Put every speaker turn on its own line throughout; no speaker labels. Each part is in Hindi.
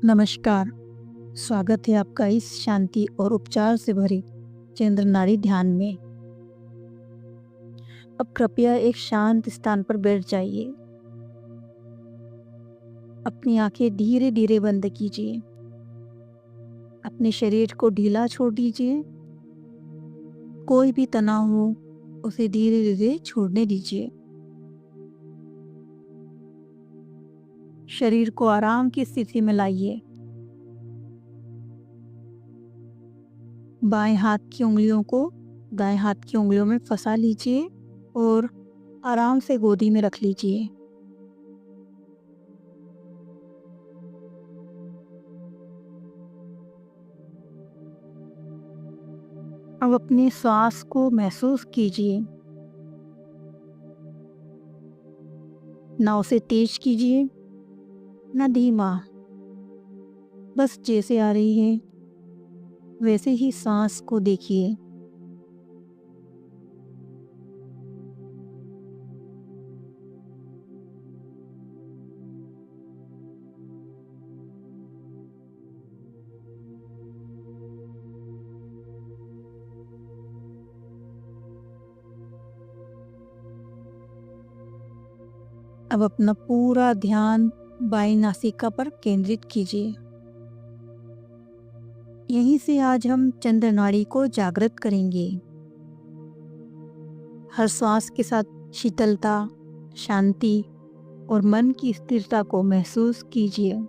नमस्कार। स्वागत है आपका इस शांति और उपचार से भरे चंद्र नाड़ी ध्यान में। अब कृपया एक शांत स्थान पर बैठ जाइए। अपनी आंखें धीरे धीरे बंद कीजिए। अपने शरीर को ढीला छोड़ दीजिए। कोई भी तनाव हो उसे धीरे धीरे छोड़ने दीजिए। शरीर को आराम की स्थिति में लाइए। बाएं हाथ की उंगलियों को दाएं हाथ की उंगलियों में फंसा लीजिए और आराम से गोदी में रख लीजिए। अब अपने श्वास को महसूस कीजिए। ना उसे तेज कीजिए ना धीमा, बस जैसे आ रही है वैसे ही सांस को देखिए। अब अपना पूरा ध्यान बाईं नासिका पर केंद्रित कीजिए। यहीं से आज हम चंद्र नाड़ी को जागृत करेंगे। हर श्वास के साथ शीतलता, शांति और मन की स्थिरता को महसूस कीजिए।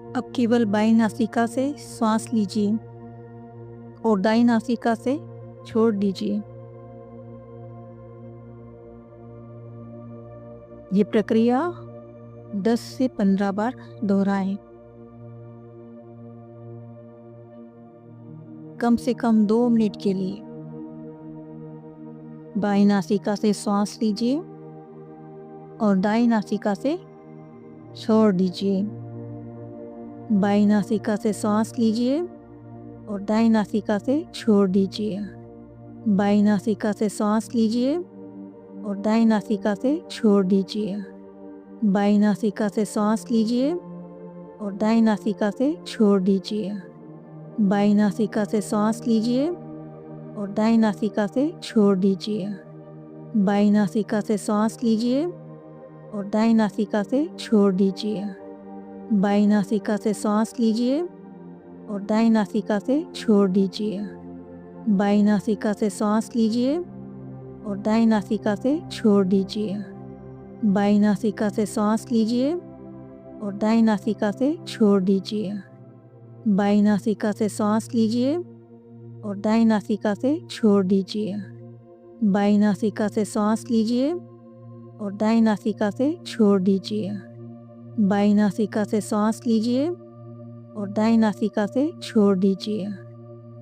अब केवल बाईं नासिका से श्वास लीजिए और दाईं नासिका से छोड़ दीजिए। ये प्रक्रिया 10 से 15 बार दोहराएं। कम से कम 2 मिनट के लिए। बाईं नासिका से श्वास लीजिए और दाईं नासिका से छोड़ दीजिए। बाईं नासिका से सांस लीजिए और दाईं नासिका से छोड़ दीजिए। बाईं नासिका से सांस लीजिए और दाईं नासिका से छोड़ दीजिए। बाईं नासिका से सांस लीजिए और दाईं नासिका से छोड़ दीजिए। बाईं नासिका से सांस लीजिए और दाईं नासिका से छोड़ दीजिए। बाईं नासिका से सांस लीजिए और दाईं नासिका से छोड़ दीजिए। बाईं नासिका से सांस लीजिए और दाईं नासिका से छोड़ दीजिए। बाईं नासिका से सांस लीजिए और दाईं नासिका से छोड़ दीजिए। बाईं नासिका से सांस लीजिए और दाईं नासिका से छोड़ दीजिए। बाईं नासिका से सांस लीजिए और दाईं नासिका से छोड़ दीजिए। बाईं नासिका से सांस लीजिए और दाईं नासिका से छोड़ दीजिए। बाईं नासिका से सांस लीजिए और दाईं नासिका से छोड़ दीजिए।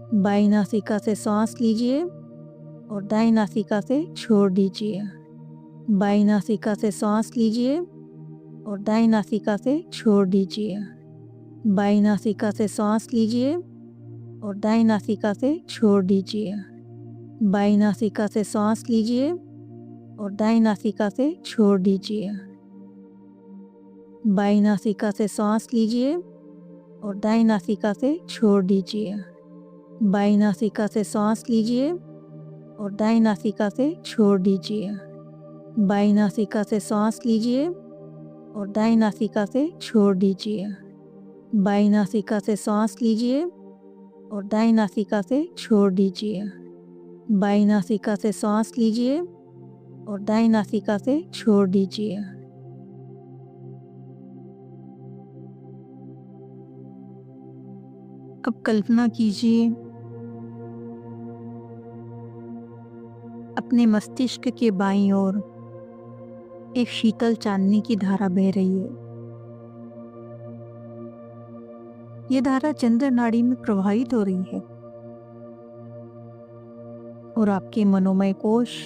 बाईं नासिका से सांस लीजिए और दाईं नासिका से छोड़ दीजिए। बाईं नासिका से सांस लीजिए और दाईं नासिका से छोड़ दीजिए। बाईं नासिका से सांस लीजिए और दाईं नासिका से छोड़ दीजिए। बाईं नासिका से सांस लीजिए और दाईं नासिका से छोड़ दीजिए। बाईं नासिका से सांस लीजिए और दाईं नासिका से छोड़ दीजिए। बाईं नासिका से सांस लीजिए और दाईं नासिका से छोड़ दीजिए। बाईं नासिका से सांस लीजिए और दाईं नासिका से छोड़ दीजिए। बाईं नासिका से सांस लीजिए और दाईं नासिका से छोड़ दीजिए। बाईं नासिका से सांस लीजिए और दाईं नासिका से छोड़ दीजिए। अब कल्पना कीजिए अपने मस्तिष्क के बाईं ओर एक शीतल चांदनी की धारा बह रही है। ये धारा चंद्र नाड़ी में प्रवाहित हो रही है और आपके मनोमय कोश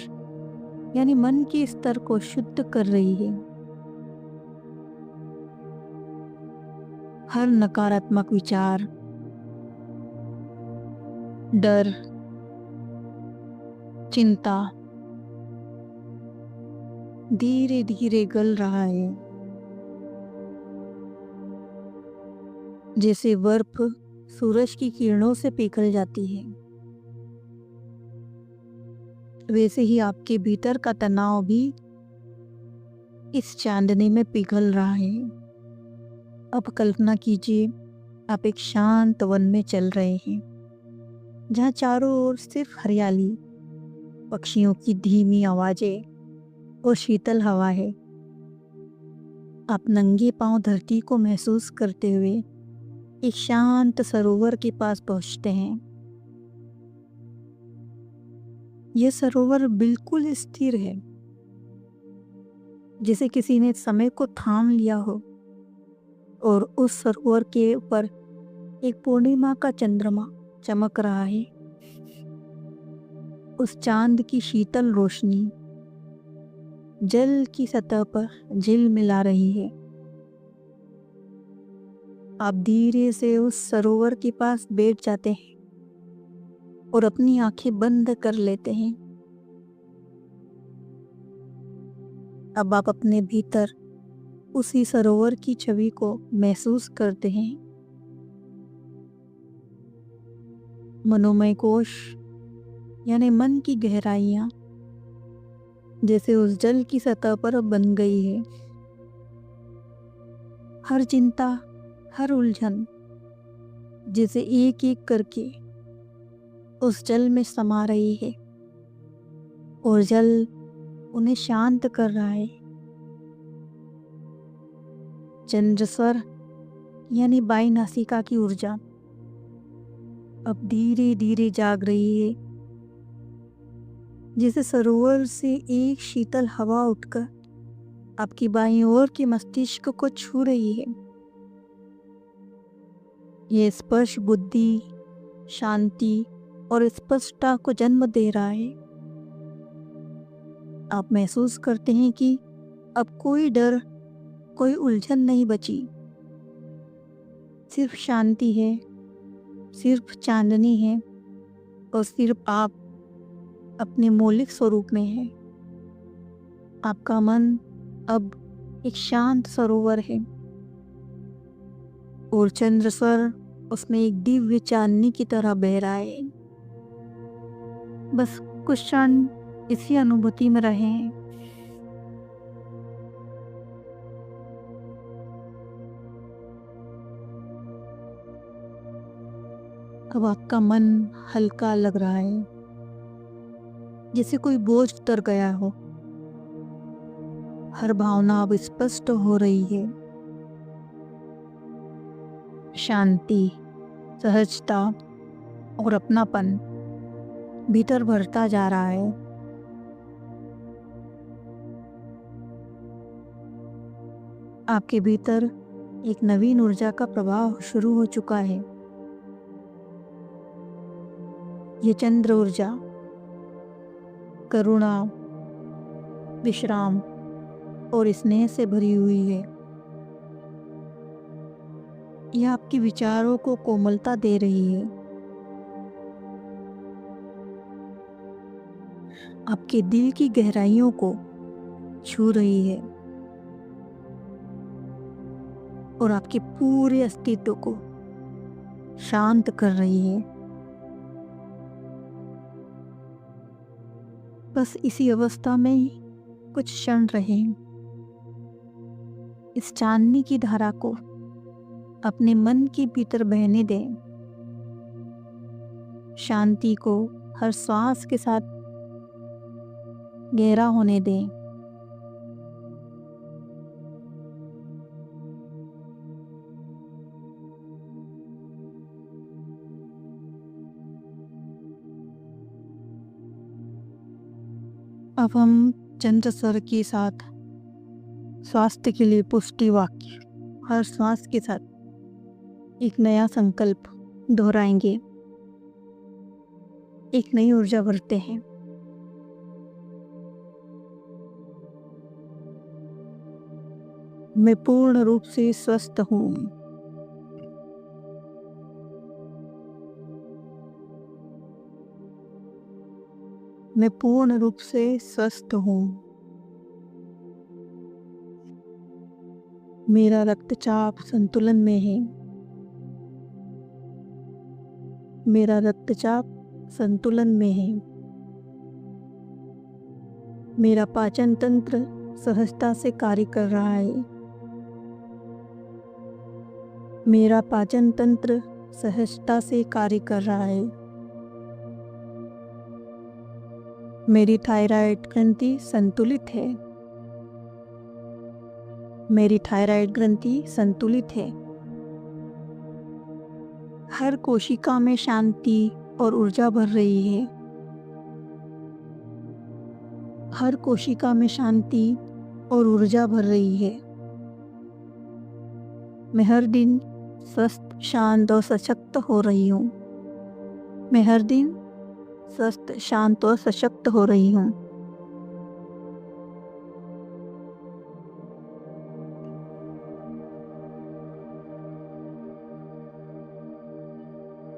यानी मन के स्तर को शुद्ध कर रही है। हर नकारात्मक विचार, डर, चिंता धीरे धीरे गल रहा है, जैसे बर्फ सूरज की किरणों से पिघल जाती है। वैसे ही आपके भीतर का तनाव भी इस चांदनी में पिघल रहा है। अब कल्पना कीजिए आप एक शांत वन में चल रहे हैं, जहाँ चारों ओर सिर्फ हरियाली, पक्षियों की धीमी आवाजें और शीतल हवा है। आप नंगे पांव धरती को महसूस करते हुए एक शांत सरोवर के पास पहुंचते हैं। यह सरोवर बिल्कुल स्थिर है, जैसे किसी ने समय को थाम लिया हो, और उस सरोवर के ऊपर एक पूर्णिमा का चंद्रमा चमक रहा है। उस चांद की शीतल रोशनी जल की सतह पर झिलमिला रही है। आप धीरे से उस सरोवर के पास बैठ जाते हैं और अपनी आंखें बंद कर लेते हैं। अब आप अपने भीतर उसी सरोवर की छवि को महसूस करते हैं। मनोमय कोश यानी मन की गहराइयां जैसे उस जल की सतह पर अब बन गई है। हर चिंता, हर उलझन जैसे एक एक करके उस जल में समा रही है और जल उन्हें शांत कर रहा है। चंद्रस्वर यानी बाई नासिका की ऊर्जा अब धीरे धीरे जाग रही है, जैसे सरोवर से एक शीतल हवा उठकर आपकी बाईं ओर के मस्तिष्क को छू रही है। यह स्पर्श बुद्धि, शांति और स्पष्टता को जन्म दे रहा है। आप महसूस करते हैं कि अब कोई डर, कोई उलझन नहीं बची। सिर्फ शांति है, सिर्फ चांदनी है और सिर्फ आप अपने मौलिक स्वरूप में हैं। आपका मन अब एक शांत सरोवर है और चंद्रस्वर उसमें एक दिव्य चांदनी की तरह बह रहा है। बस कुछ क्षण इसी अनुभूति में रहें। अब आपका मन हल्का लग रहा है, जैसे कोई बोझ उतर गया हो। हर भावना अब स्पष्ट हो रही है। शांति, सहजता और अपनापन भीतर भरता जा रहा है। आपके भीतर एक नवीन ऊर्जा का प्रवाह शुरू हो चुका है। ये चंद्र ऊर्जा करुणा, विश्राम और स्नेह से भरी हुई है। यह आपके विचारों को कोमलता दे रही है, आपके दिल की गहराइयों को छू रही है और आपके पूरे अस्तित्व को शांत कर रही है। बस इसी अवस्था में ही कुछ क्षण रहें। इस चांदनी की धारा को अपने मन के भीतर बहने दें। शांति को हर श्वास के साथ गहरा होने दें। अब हम चंद्र स्वर के साथ स्वास्थ्य के लिए पुष्टि वाक्य हर श्वास के साथ एक नया संकल्प दोहराएंगे, एक नई ऊर्जा भरते हैं। मैं पूर्ण रूप से स्वस्थ हूँ। मैं पूर्ण रूप से स्वस्थ हूँ। मेरा रक्तचाप संतुलन में है। मेरा रक्तचाप संतुलन में है। मेरा पाचन तंत्र सहजता से कार्य कर रहा है। मेरा पाचन तंत्र सहजता से कार्य कर रहा है। मेरी थायराइड ग्रंथि संतुलित है। मेरी थायराइड ग्रंथि संतुलित है। हर कोशिका में शांति और ऊर्जा भर रही है। हर कोशिका में शांति और ऊर्जा भर रही है। मैं हर दिन स्वस्थ, शांत और सशक्त हो रही हूँ। मैं हर दिन स्वस्थ, शांत और सशक्त हो रही हूँ।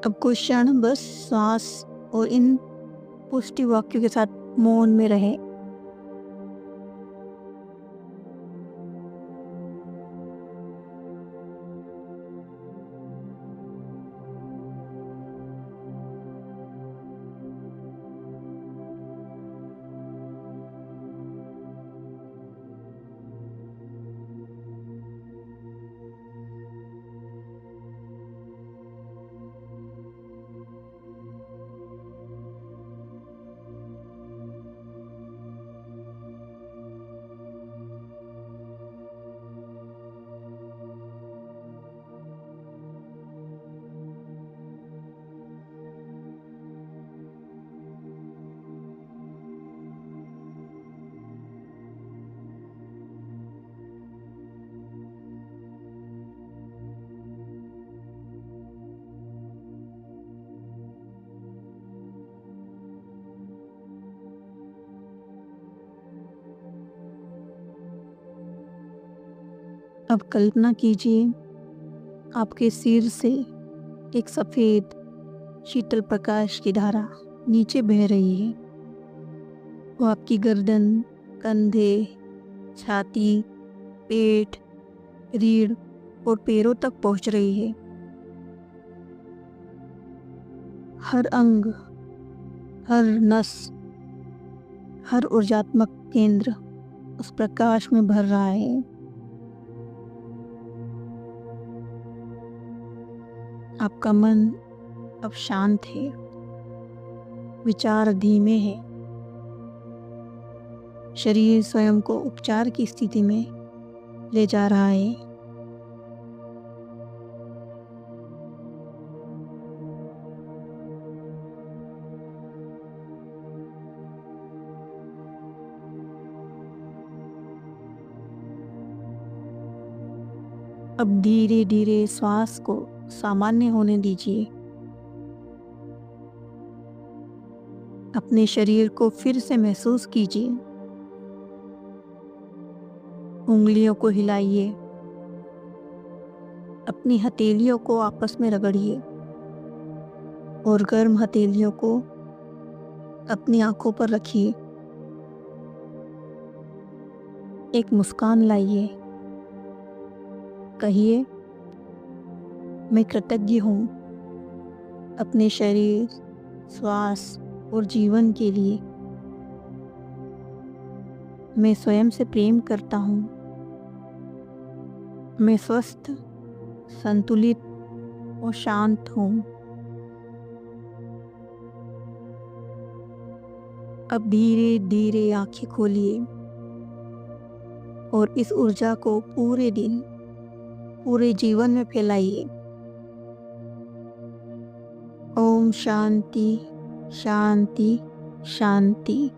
अब कुछ क्षण बस सांस और इन पुष्टि वाक्यों के साथ मौन में रहें। अब कल्पना कीजिए आपके सिर से एक सफ़ेद शीतल प्रकाश की धारा नीचे बह रही है। वो आपकी गर्दन, कंधे, छाती, पेट, रीढ़ और पैरों तक पहुंच रही है। हर अंग, हर नस, हर ऊर्जात्मक केंद्र उस प्रकाश में भर रहा है। आपका मन अब शांत है। विचार धीमे हैं। शरीर स्वयं को उपचार की स्थिति में ले जा रहा है। अब धीरे धीरे श्वास को सामान्य होने दीजिए। अपने शरीर को फिर से महसूस कीजिए। उंगलियों को हिलाइए। अपनी हथेलियों को आपस में रगड़िए और गर्म हथेलियों को अपनी आंखों पर रखिए। एक मुस्कान लाइए। कहिए, मैं कृतज्ञ हूँ अपने शरीर, श्वास और जीवन के लिए। मैं स्वयं से प्रेम करता हूँ। मैं स्वस्थ, संतुलित और शांत हूँ। अब धीरे धीरे आंखें खोलिए और इस ऊर्जा को पूरे दिन, पूरे जीवन में फैलाइए। ओम शांति, शांति, शांति।